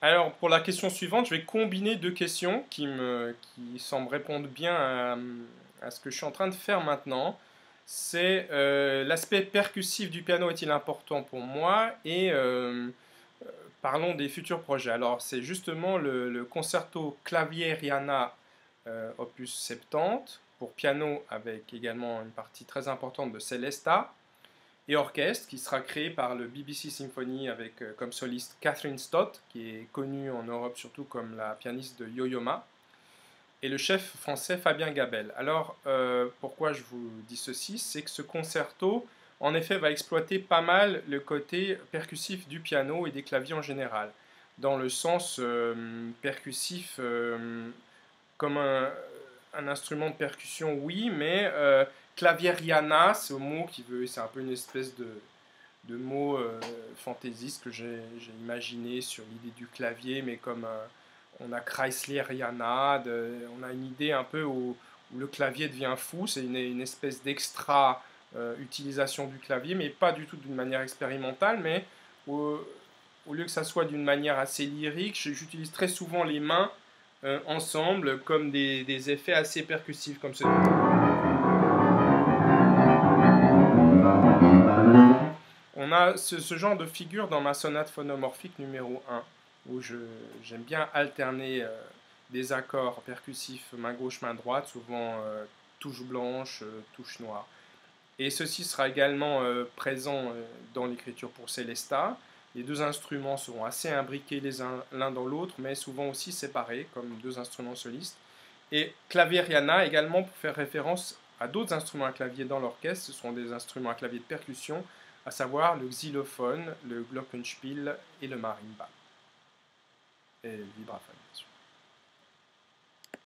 Alors, pour la question suivante, je vais combiner deux questions qui semblent répondre bien à ce que je suis en train de faire maintenant. C'est l'aspect percussif du piano est-il important pour moi et parlons des futurs projets. Alors, c'est justement le concerto Clavieriana opus 70 pour piano avec également une partie très importante de Celesta et orchestre qui sera créé par le BBC Symphony avec comme soliste Catherine Stott, qui est connue en Europe surtout comme la pianiste de Yo-Yo Ma, et le chef français Fabien Gabel. Alors, pourquoi je vous dis ceci? C'est que ce concerto, en effet, va exploiter pas mal le côté percussif du piano et des claviers en général, dans le sens percussif comme un instrument de percussion, oui, mais clavieriana, c'est un mot qui veut, c'est un peu une espèce de mot fantaisiste que j'ai imaginé sur l'idée du clavier, mais comme on a Chrysleriana, on a une idée un peu où le clavier devient fou, c'est une espèce d'extra utilisation du clavier, mais pas du tout d'une manière expérimentale, mais au lieu que ça soit d'une manière assez lyrique, j'utilise très souvent les mains ensemble comme des effets assez percussifs comme ce. On a ce genre de figure dans ma sonate phonomorphique numéro 1, où j'aime bien alterner des accords percussifs main gauche, main droite, souvent touche blanche, touche noire. Et ceci sera également présent dans l'écriture pour Célesta. Les deux instruments seront assez imbriqués l'un dans l'autre, mais souvent aussi séparés, comme deux instruments solistes. Et Clavieriana également pour faire référence à d'autres instruments à clavier dans l'orchestre. Ce seront des instruments à clavier de percussion, à savoir le xylophone, le glockenspiel et le marimba. Et le vibraphone, bien sûr.